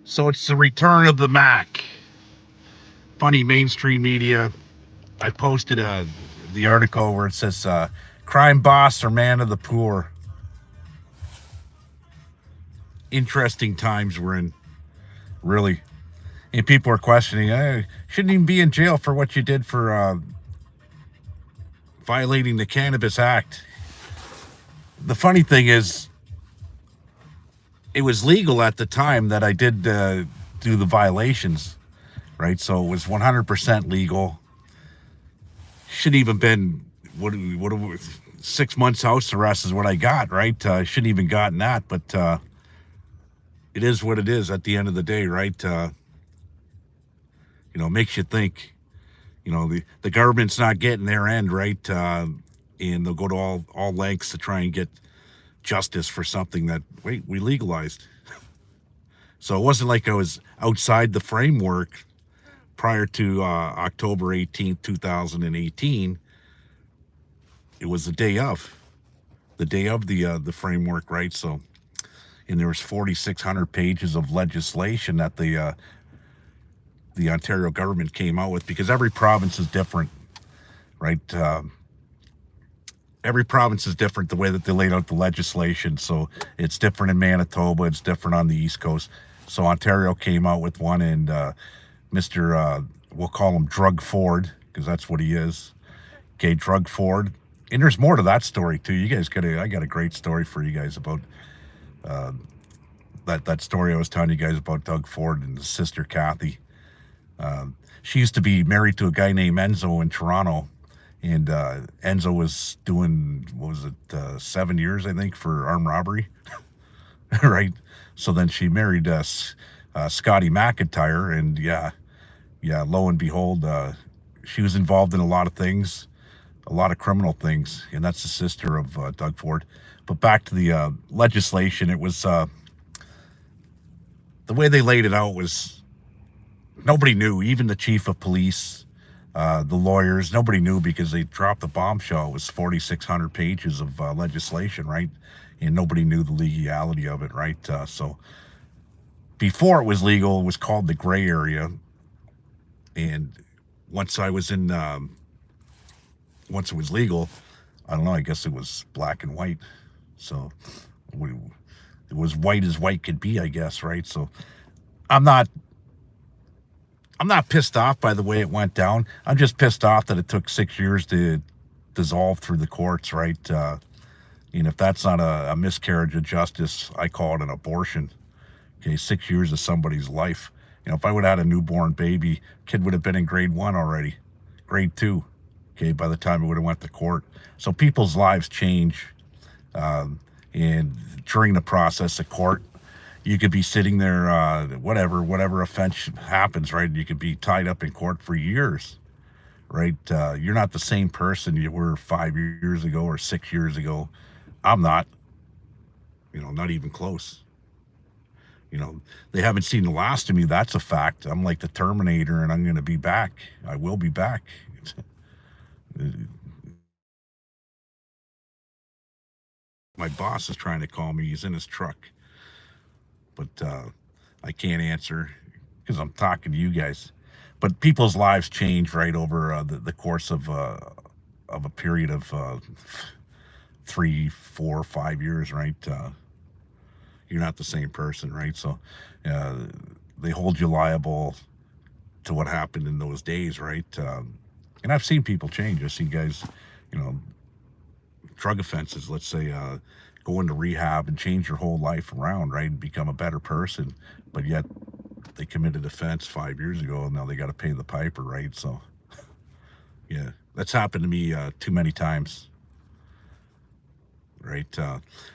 So it's the return of the Mac. Funny mainstream media. I posted the article where it says crime boss or man of the poor. Interesting times we're in, really. And people are questioning, shouldn't even be in jail for what you did for violating the Cannabis Act. The funny thing is, it was legal at the time that I did do the violations, right? So it was 100% legal. Should even been what 6 months house arrest is what I got, right? Shouldn't even gotten that, but it is what it is at the end of the day, right? Makes you think. The government's not getting their end, right? And they'll go to all lengths to try and get justice for something that we legalized. So it wasn't like I was outside the framework prior to October 18th, 2018. It was the day of the framework, right? So, and there was 4,600 pages of legislation that the Ontario government came out with, because every province is different, right? Every province is different the way that they laid out the legislation. So it's different in Manitoba, it's different on the East Coast. So Ontario came out with one, and Mr. We'll call him Drug Ford, because that's what he is. Okay, Drug Ford. And there's more to that story too. I got a great story for you guys about that story I was telling you guys about Doug Ford and his sister Kathy. She used to be married to a guy named Enzo in Toronto, and Enzo was doing, what was it, 7 years, I think, for armed robbery, right? So then she married Scotty McIntyre, and lo and behold, she was involved in a lot of things, a lot of criminal things, and that's the sister of Doug Ford. But back to the legislation, it was the way they laid it out was nobody knew, even the chief of police, the lawyers, nobody knew, because they dropped the bombshell. It was 4,600 pages of legislation, right? And nobody knew the legality of it, right? So before it was legal, it was called the gray area. And once I was in, once it was legal, I don't know, I guess it was black and white. So it was white as white could be, I guess, right? So I'm not pissed off by the way it went down. I'm just pissed off that it took 6 years to dissolve through the courts, right? And if that's not a miscarriage of justice, I call it an abortion. Okay, 6 years of somebody's life. If I would have had a newborn baby, kid would have been in grade 1 already, grade 2. Okay, by the time it would have went to court. So people's lives change, and during the process of court, you could be sitting there, whatever offense happens, right? You could be tied up in court for years, right? You're not the same person you were 5 years ago or 6 years ago. I'm not, not even close. They haven't seen the last of me. That's a fact. I'm like the Terminator, and I'm going to be back. I will be back. My boss is trying to call me. He's in his truck, but I can't answer because I'm talking to you guys. But people's lives change, right, over the course of a period of 3, 4, 5 years, right? You're not the same person, right? So they hold you liable to what happened in those days, right? And I've seen people change. I've seen guys, drug offenses, let's say, go into rehab and change your whole life around, right, and become a better person. But yet they committed offense 5 years ago, and now they got to pay the piper, right? So yeah, that's happened to me too many times, right?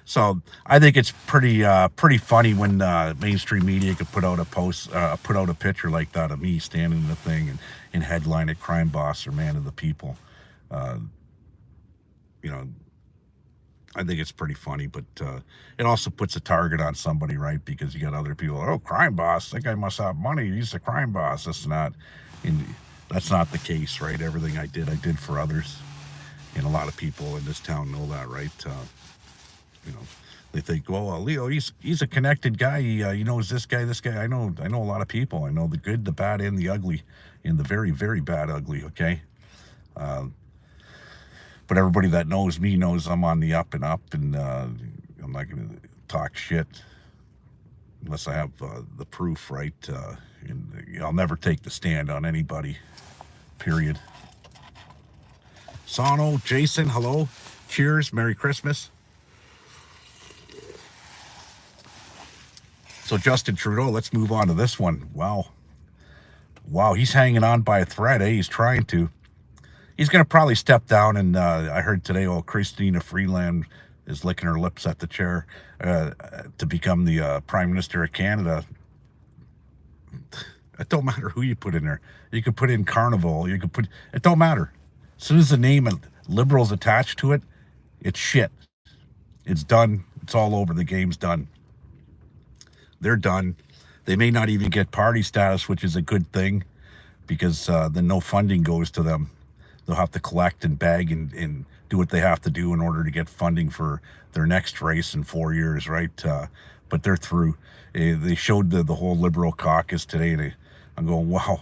So I think it's pretty funny when mainstream media could put out a picture like that of me standing in the thing and headline it crime boss or man of the people. uh, you know I think it's pretty funny, but it also puts a target on somebody, right? Because you got other people, oh, crime boss, that guy must have money, he's a crime boss. That's not the case, right? Everything I did for others, and a lot of people in this town know that, right? You know, They think, well, Leo, he's a connected guy. He knows this guy, this guy. I know a lot of people. I know the good, the bad, and the ugly, and the very, very bad ugly. Okay, but everybody that knows me knows I'm on the up and up, and I'm not going to talk shit unless I have the proof, right? And I'll never take the stand on anybody. Period. Sano, Jason, hello. Cheers. Merry Christmas. So Justin Trudeau, let's move on to this one. Wow, he's hanging on by a thread. He's trying to. He's going to probably step down. And I heard today, Christina Freeland is licking her lips at the chair to become the Prime Minister of Canada. It don't matter who you put in there. You could put in Carnival. You could put. It don't matter. As soon as the name of Liberals attached to it, it's shit. It's done. It's all over. The game's done. They're done. They may not even get party status, which is a good thing, because then no funding goes to them. They'll have to collect and beg and do what they have to do in order to get funding for their next race in 4 years, right? But they're through. They showed the whole Liberal caucus today, and I'm going, wow,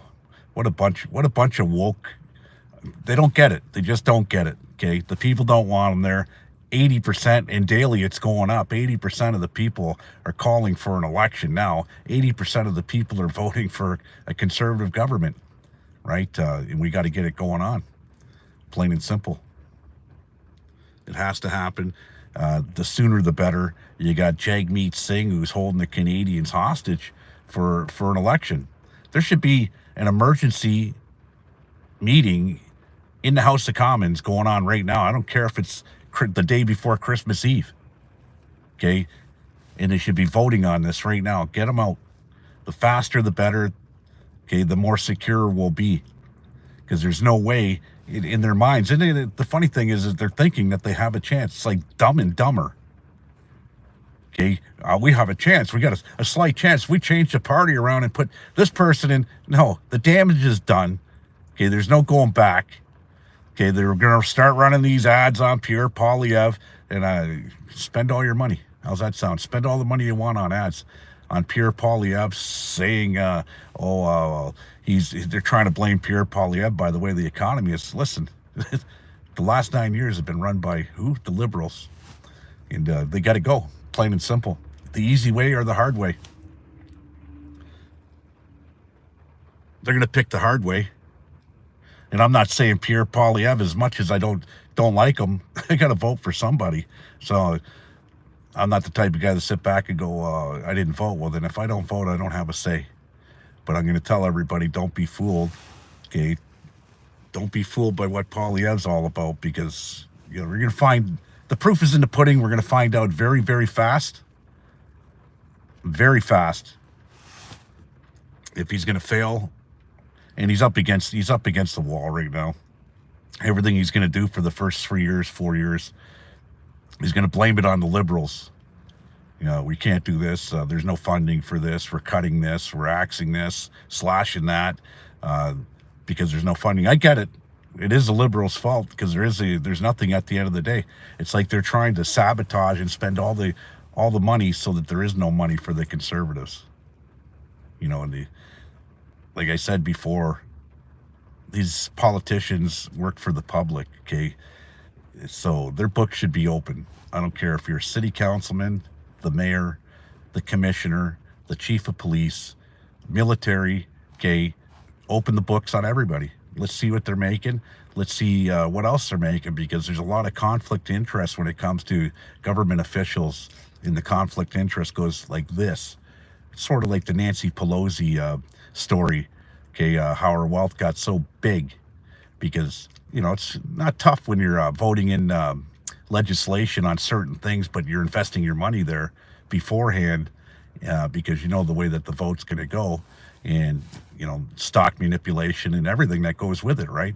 what a bunch of woke. They don't get it. They just don't get it. Okay, the people don't want them there. 80%, and daily it's going up. 80% of the people are calling for an election now. 80% of the people are voting for a conservative government, right? And we got to get it going on, plain and simple. It has to happen. The sooner the better. You got Jagmeet Singh, who's holding the Canadians hostage for an election. There should be an emergency meeting in the House of Commons going on right now. I don't care if it's the day before Christmas Eve. Okay? And they should be voting on this right now. Get them out. The faster, the better. Okay? The more secure we'll be. Because there's no way in their minds. And the funny thing is they're thinking that they have a chance. It's like Dumb and Dumber. Okay? We have a chance. We got a slight chance. We change the party around and put this person in. No, the damage is done. Okay? There's no going back. Okay, they're going to start running these ads on Pierre Poilievre, and spend all your money. How's that sound? Spend all the money you want on ads on Pierre Poilievre, saying, they're trying to blame Pierre Poilievre by the way the economy is. Listen, the last 9 years have been run by who? The Liberals. And they got to go, plain and simple. The easy way or the hard way. They're going to pick the hard way. And I'm not saying Pierre Poilievre, as much as I don't like him, I got to vote for somebody. So I'm not the type of guy to sit back and go, I didn't vote. Well, then if I don't vote, I don't have a say. But I'm going to tell everybody, don't be fooled. Okay? Don't be fooled by what Poilievre's all about, because we're going to find, the proof is in the pudding. We're going to find out very, very fast. Very fast. If he's going to fail. And he's up against the wall right now. Everything he's going to do for the first 3 years, 4 years, he's going to blame it on the Liberals. We can't do this. There's no funding for this. We're cutting this. We're axing this, slashing that, because there's no funding. I get it. It is the Liberals' fault, because there's nothing at the end of the day. It's like they're trying to sabotage and spend all the money so that there is no money for the Conservatives. Like I said before, these politicians work for the public, okay? So their book should be open. I don't care if you're a city councilman, the mayor, the commissioner, the chief of police, military, okay? Open the books on everybody. Let's see what they're making. Let's see what else they're making, because there's a lot of conflict of interest when it comes to government officials, and the conflict of interest goes like this. It's sort of like the Nancy Pelosi story, okay, how her wealth got so big, because it's not tough when you're voting in legislation on certain things, but you're investing your money there beforehand, because the way that the vote's going to go, and stock manipulation and everything that goes with it, right?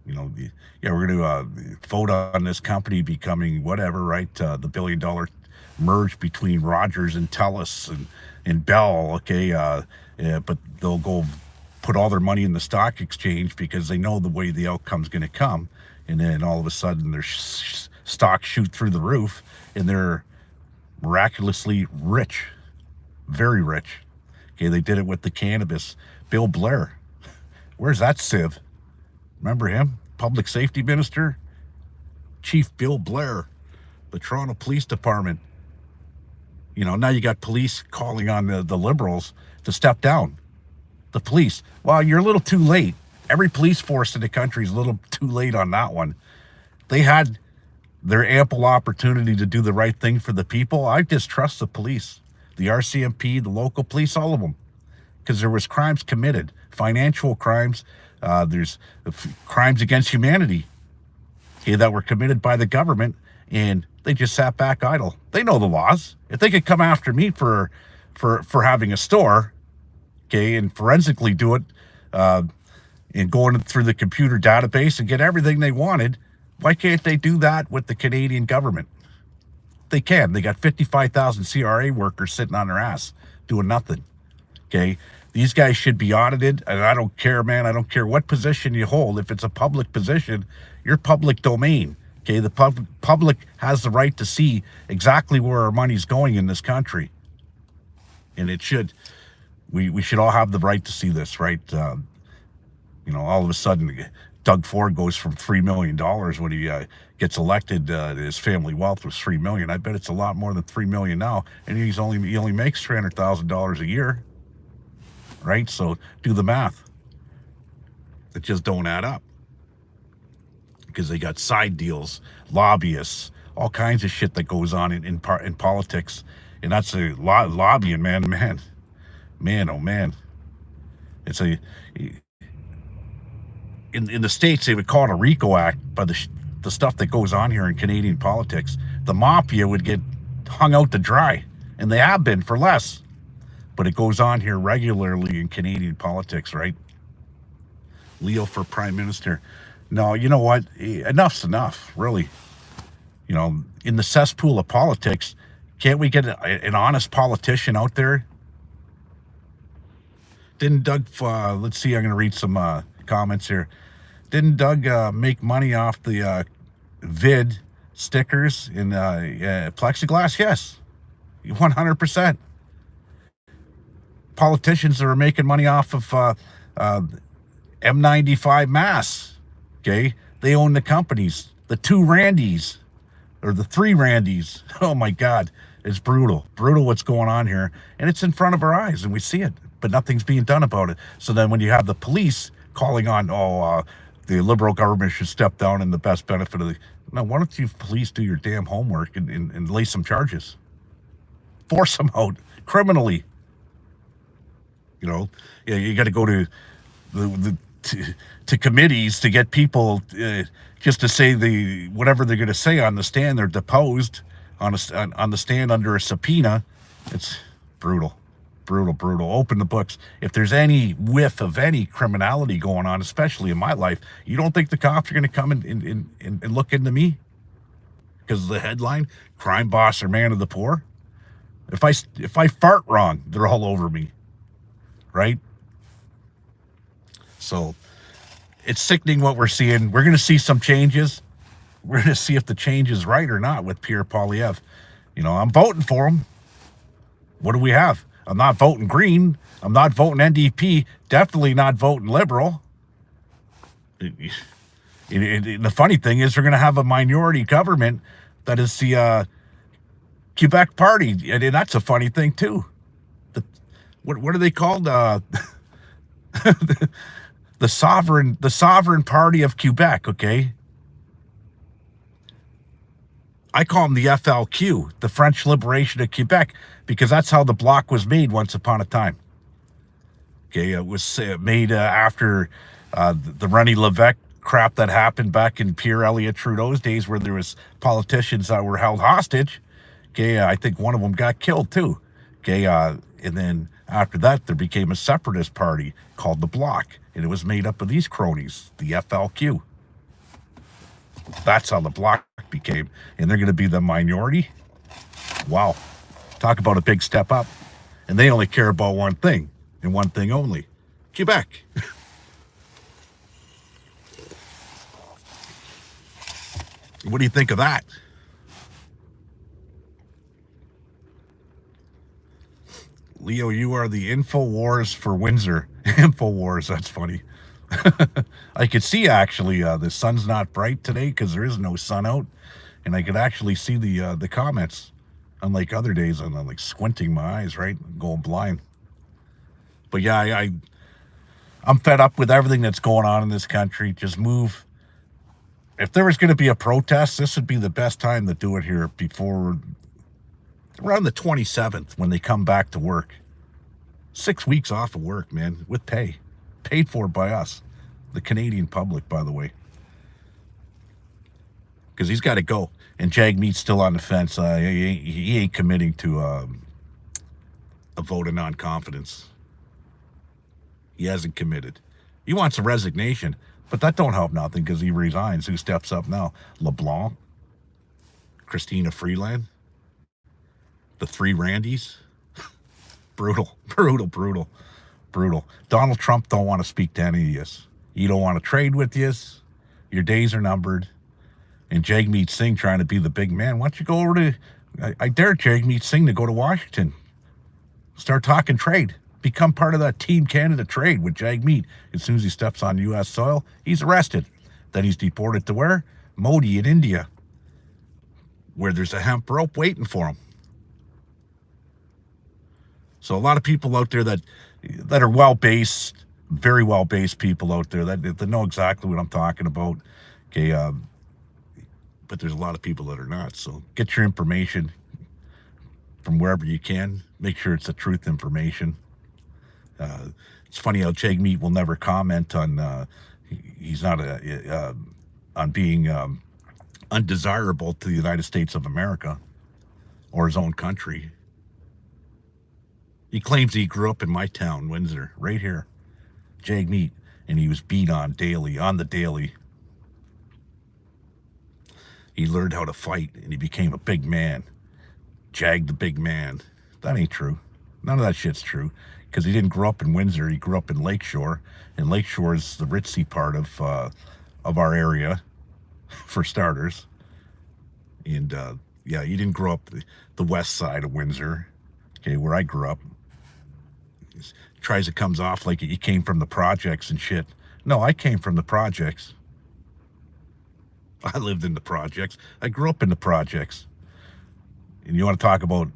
We're going to vote on this company becoming whatever, right? The $1 billion merge between Rogers and TELUS and Bell, okay, but they'll go put all their money in the stock exchange because they know the way the outcome's going to come, and then all of a sudden their stocks shoot through the roof, and they're miraculously rich, very rich. Okay, they did it with the cannabis. Bill Blair, where's that sieve? Remember him? Public safety minister? Chief Bill Blair, the Toronto Police Department. Now you got police calling on the liberals to step down. The police. Well, you're a little too late. Every police force in the country is a little too late on that one. They had their ample opportunity to do the right thing for the people. I distrust the police, the RCMP, the local police, all of them, because there was crimes committed, financial crimes. There's crimes against humanity, okay, that were committed by the government, and they just sat back idle. They know the laws. If they could come after me for having a store, okay, and forensically do it, and going through the computer database and get everything they wanted, why can't they do that with the Canadian government? They can. They got 55,000 CRA workers sitting on their ass doing nothing. Okay, these guys should be audited, and I don't care, man. I don't care what position you hold. If it's a public position, you're public domain. Okay, the public has the right to see exactly where our money's going in this country, and it should. We should all have the right to see this, right? All of a sudden, Doug Ford goes from $3 million when he gets elected. His family wealth was $3 million. I bet it's a lot more than $3 million now, and he only makes $300,000 a year, right? So do the math. It just don't add up, because they got side deals, lobbyists, all kinds of shit that goes on in politics, and that's a lobbying, man, oh man. It's in the States, they would call it a RICO Act, by the stuff that goes on here in Canadian politics. The mafia would get hung out to dry, and they have been for less. But it goes on here regularly in Canadian politics, right? Leo for Prime Minister. No, you know what? Enough's enough, really. In the cesspool of politics, can't we get an honest politician out there? Didn't Doug, let's see, I'm going to read some comments here. Didn't Doug make money off the vid stickers in plexiglass? Yes, 100%. Politicians that are making money off of M95 masks, okay? They own the companies. The two Randys, or the three Randys. Oh my God, it's brutal. Brutal what's going on here. And it's in front of our eyes, and we see it, but nothing's being done about it. So then when you have the police calling on, the Liberal government should step down in the best benefit of the... No, why don't you police do your damn homework and lay some charges? Force them out criminally. You got to go to to committees to get people just to say whatever they're going to say on the stand. They're deposed on the stand under a subpoena. It's brutal. Open the books. If there's any whiff of any criminality going on, especially in my life, you don't think the cops are going to come and look into me because of the headline, crime boss or man of the poor? If I fart wrong, they're all over me, right? So it's sickening what we're seeing. We're going to see some changes. We're going to see if the change is right or not with Pierre Poilievre. I'm voting for him. What do we have? I'm not voting Green. I'm not voting NDP. Definitely not voting Liberal. The funny thing is we're going to have a minority government that is the Quebec Party. And that's a funny thing, too. What are they called? The sovereign party of Quebec, okay? I call them the FLQ, the French Liberation of Quebec, because that's how the bloc was made once upon a time. Okay, it was made after the René Lévesque crap that happened back in Pierre Elliott Trudeau's days, where there was politicians that were held hostage. Okay, I think one of them got killed too. Okay, and then after that, there became a separatist party called the Bloc, and it was made up of these cronies, the FLQ. That's how the Bloc became, and they're going to be the minority. Wow, talk about a big step up. And they only care about one thing, and one thing only: Quebec. What do you think of that? Leo, you are the InfoWars for Windsor. InfoWars, that's funny. I could see actually the sun's not bright today because there is no sun out, and I could actually see the comments. Unlike other days, I'm like squinting my eyes, right, going blind. But yeah, I'm fed up with everything that's going on in this country. Just move. If there was going to be a protest, this would be the best time to do it here before around the 27th when they come back to work. 6 weeks off of work, man, with pay. Paid for by us, the Canadian public, by the way. Because he's got to go. And Jagmeet's still on the fence. He ain't committing to a vote of non-confidence. He hasn't committed. He wants a resignation, but that don't help nothing because he resigns. Who steps up now? LeBlanc? Christina Freeland? The three Randys? Brutal. Donald Trump don't want to speak to any of yous. You don't want to trade with yous. Your days are numbered. And Jagmeet Singh trying to be the big man. Why don't you go over to... I dare Jagmeet Singh to go to Washington. Start talking trade. Become part of that Team Canada trade with Jagmeet. As soon as he steps on U.S. soil, he's arrested. Then he's deported to where? Modi in India, where there's a hemp rope waiting for him. So a lot of people out there that are well-based, very well-based people out there that know exactly what I'm talking about. Okay, but there's a lot of people that are not. So get your information from wherever you can. Make sure it's the truth information. It's funny how Jagmeet will never comment on he's not on being undesirable to the United States of America or his own country. He claims he grew up in my town, Windsor, right here, Jagmeet, and he was beat on the daily. He learned how to fight, and he became a big man. Jag the big man. That ain't true. None of that shit's true, because he didn't grow up in Windsor. He grew up in Lakeshore, and Lakeshore is the ritzy part of our area, for starters. And yeah, he didn't grow up the west side of Windsor, okay, where I grew up. Tries it comes off like he came from the projects and shit. No, I came from the projects. I lived in the projects. I grew up in the projects. And you want to talk about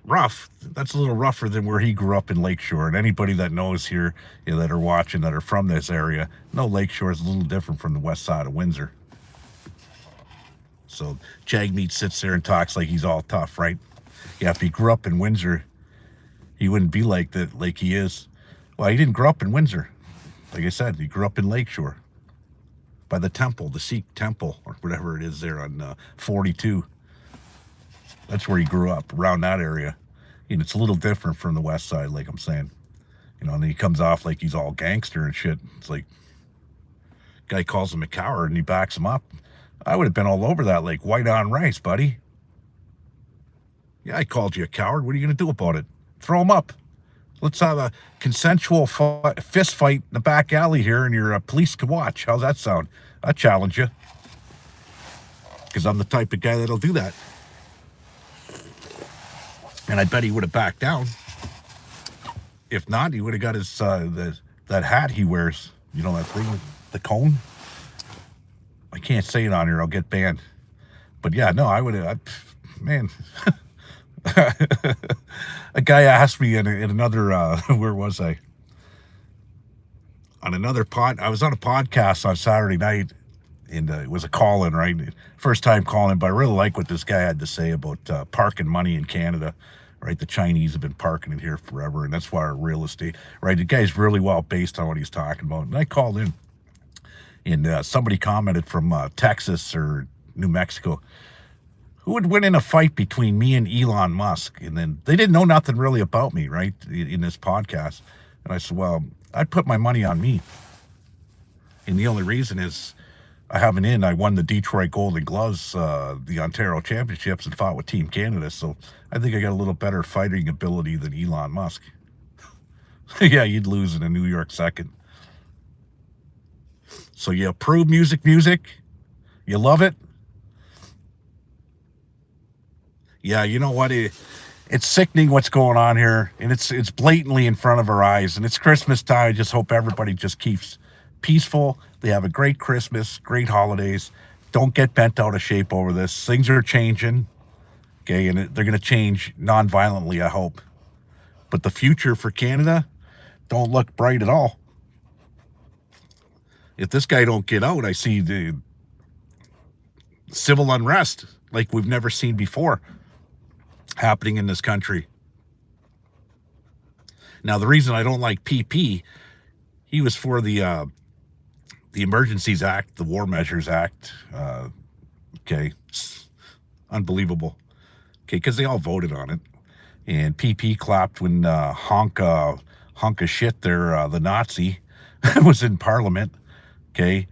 rough? That's a little rougher than where he grew up in Lakeshore. And anybody that knows here, that are watching, that are from this area, know Lakeshore is a little different from the west side of Windsor. So Jagmeet sits there and talks like he's all tough, right? Yeah, if he grew up in Windsor, he wouldn't be like that, like he is. Well, he didn't grow up in Windsor. Like I said, he grew up in Lakeshore. By the temple, the Sikh temple, or whatever it is there on 42. That's where he grew up, around that area. And it's a little different from the west side, like I'm saying. And he comes off like he's all gangster and shit. It's like, guy calls him a coward and he backs him up. I would have been all over that like white on rice, buddy. Yeah, I called you a coward. What are you going to do about it? Throw him up. Let's have a consensual fist fight in the back alley here, and your police can watch. How's that sound? I challenge you. Because I'm the type of guy that'll do that. And I bet he would have backed down. If not, he would have got his that hat he wears. You know that thing with the cone? I can't say it on here. I'll get banned. But yeah, no, I would have... Man... A guy asked me in another where was I? On another I was on a podcast on Saturday night, and it was a call-in, right? First time calling, but I really like what this guy had to say about parking money in Canada, right? The Chinese have been parking it here forever, and that's why our real estate, right? The guy's really well based on what he's talking about. And I called in, and somebody commented from Texas or New Mexico, who would win in a fight between me and Elon Musk? And then they didn't know nothing really about me, right, in this podcast. And I said, well, I'd put my money on me. And the only reason is I have an in. I won the Detroit Golden Gloves, the Ontario Championships, and fought with Team Canada. So I think I got a little better fighting ability than Elon Musk. Yeah, you'd lose in a New York second. So you approve music? You love it? Yeah, you know what? It's sickening what's going on here, and it's blatantly in front of our eyes. And it's Christmas time. I just hope everybody just keeps peaceful. They have a great Christmas, great holidays. Don't get bent out of shape over this. Things are changing, okay, and they're going to change non-violently, I hope. But the future for Canada don't look bright at all. If this guy don't get out, I see the civil unrest like we've never seen before happening in this country. Now, the reason I don't like PP, he was for the Emergencies Act, the War Measures Act. Okay, unbelievable. Okay, because they all voted on it, and PP clapped when hunk of shit there, the Nazi, was in Parliament. Okay,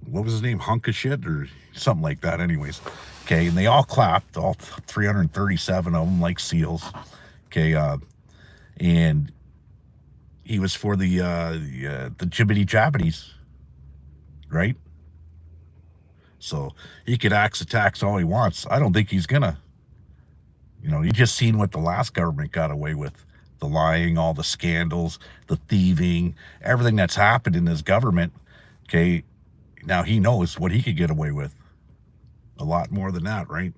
what was his name? Hunk of shit or something like that. Anyways, okay, and they all clapped, all 337 of them, like seals. Okay, and he was for the jibbity jabbities, right? So he could axe the tax all he wants. I don't think he's gonna. You know, you just seen what the last government got away with. The lying, all the scandals, the thieving, everything that's happened in this government. Okay, now he knows what he could get away with. A lot more than that, right?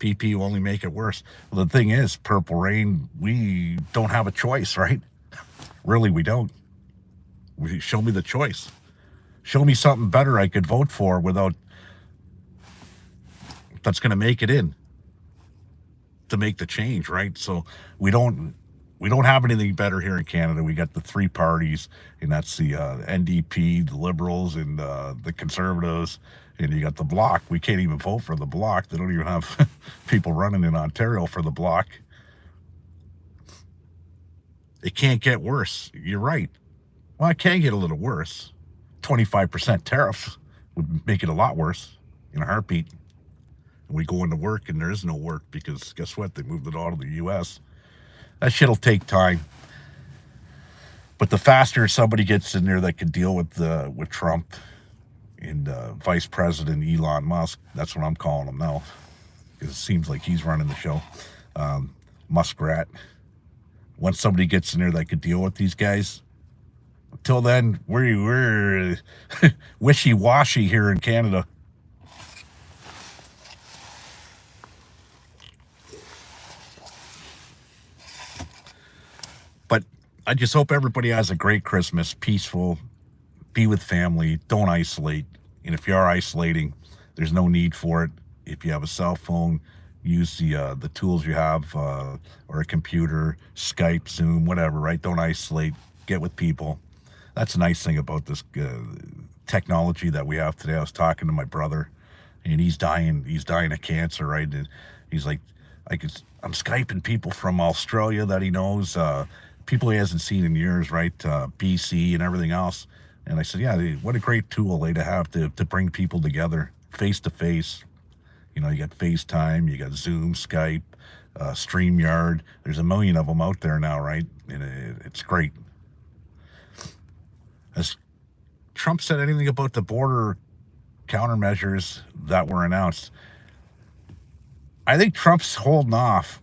PP will only make it worse. Well, the thing is, Purple Rain, we don't have a choice, right? Really, we don't. Show me the choice. Show me something better I could vote for without that's going to make it in to make the change, right? So we don't have anything better here in Canada. We got the three parties, and that's the NDP, the Liberals, and the Conservatives, and you got the Bloc. We can't even vote for the Bloc. They don't even have people running in Ontario for the Bloc. It can't get worse. You're right. Well, it can get a little worse. 25% tariffs would make it a lot worse in a heartbeat. We go into work and there is no work because guess what? They moved it all to the U.S. That shit'll take time. But the faster somebody gets in there that can deal with Trump and Vice President Elon Musk, that's what I'm calling him now, because it seems like he's running the show. Muskrat. Once somebody gets in there that could deal with these guys, until then, we're wishy-washy here in Canada. But I just hope everybody has a great Christmas, peaceful, be with family, don't isolate. And if you are isolating, there's no need for it. If you have a cell phone, use the tools you have, or a computer, Skype, Zoom, whatever, right? Don't isolate, get with people. That's a nice thing about this technology that we have today. I was talking to my brother, and he's dying of cancer, right? And he's like, I'm Skyping people from Australia that he knows, people he hasn't seen in years, right? BC and everything else. And I said, yeah, what a great tool to have to bring people together face to face. You know, you got FaceTime, you got Zoom, Skype, StreamYard. There's a million of them out there now, right? And it's great. Has Trump said anything about the border countermeasures that were announced? I think Trump's holding off.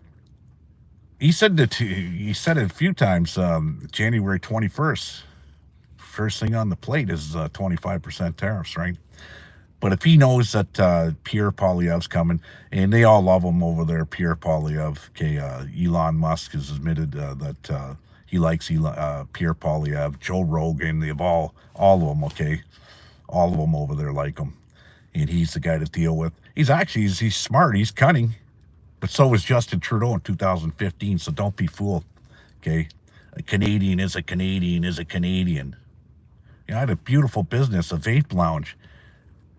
He said it a few times. January 21st, first thing on the plate is 25% tariffs, right? But if he knows that Pierre Poilievre's coming, and they all love him over there, Pierre Poilievre, okay, Elon Musk has admitted that he likes Pierre Poilievre, Joe Rogan, they have all of them, okay? All of them over there like him. And he's the guy to deal with. He's smart, he's cunning. But so was Justin Trudeau in 2015, so don't be fooled, okay? A Canadian is a Canadian is a Canadian. You know, I had a beautiful business, a vape lounge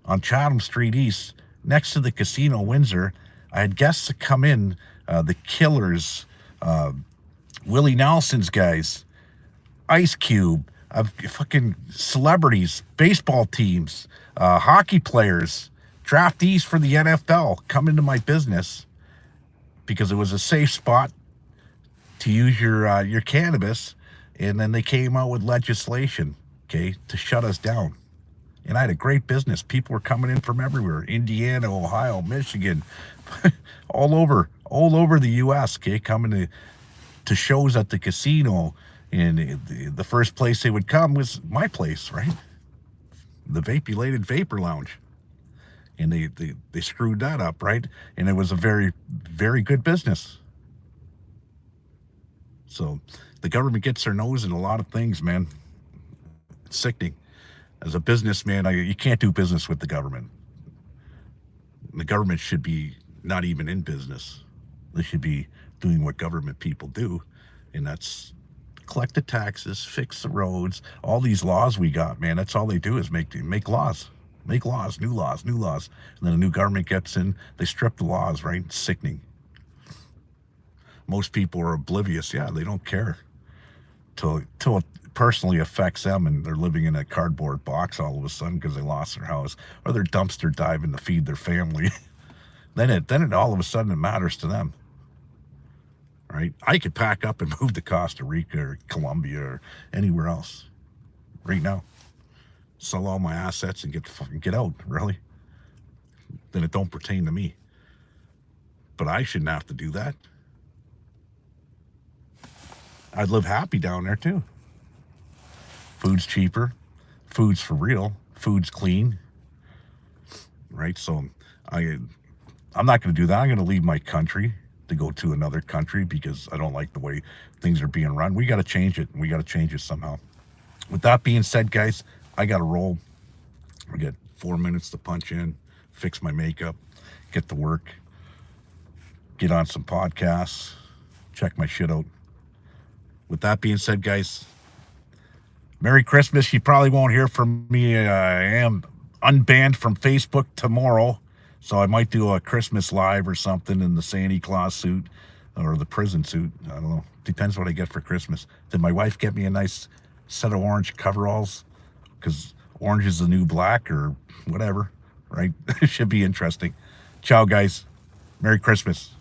on Chatham Street East, next to the Casino Windsor. I had guests that come in, the Killers, Willie Nelson's guys, Ice Cube, fucking celebrities, baseball teams, hockey players, draftees for the NFL come into my business because it was a safe spot to use your cannabis, and then they came out with legislation, okay, to shut us down. And I had a great business. People were coming in from everywhere, Indiana, Ohio, Michigan, all over all over the U.S. Okay, coming to shows at the casino, and the first place they would come was my place, right? The Vapulated Vapor Lounge, and they screwed that up, right? And it was a very, very good business. So the government gets their nose in a lot of things, man. It's sickening. As a businessman, you can't do business with the government. The government should be not even in business. They should be doing what government people do, and that's collect the taxes, fix the roads, all these laws we got, man. That's all they do is make laws. Make laws, new laws, new laws. And then a new government gets in, they strip the laws, right? It's sickening. Most people are oblivious. Yeah, they don't care till it personally affects them, and they're living in a cardboard box all of a sudden because they lost their house, or they're dumpster diving to feed their family. then it all of a sudden it matters to them, right? I could pack up and move to Costa Rica or Colombia or anywhere else right now, sell all my assets and get out. Really, then it don't pertain to me. But I shouldn't have to do that. I'd live happy down there too. Food's cheaper, food's for real, food's clean, right? So I'm not going to do that. I'm going to leave my country to go to another country because I don't like the way things are being run. We got to change it, and we got to change it somehow. With that being said, guys, I got to roll. I got 4 minutes to punch in, fix my makeup, get to work, get on some podcasts, check my shit out. With that being said, guys, Merry Christmas. You probably won't hear from me. I am unbanned from Facebook tomorrow, so I might do a Christmas live or something in the Santa Claus suit or the prison suit. I don't know. Depends what I get for Christmas. Did my wife get me a nice set of orange coveralls? Because orange is the new black or whatever, right? It should be interesting. Ciao, guys. Merry Christmas.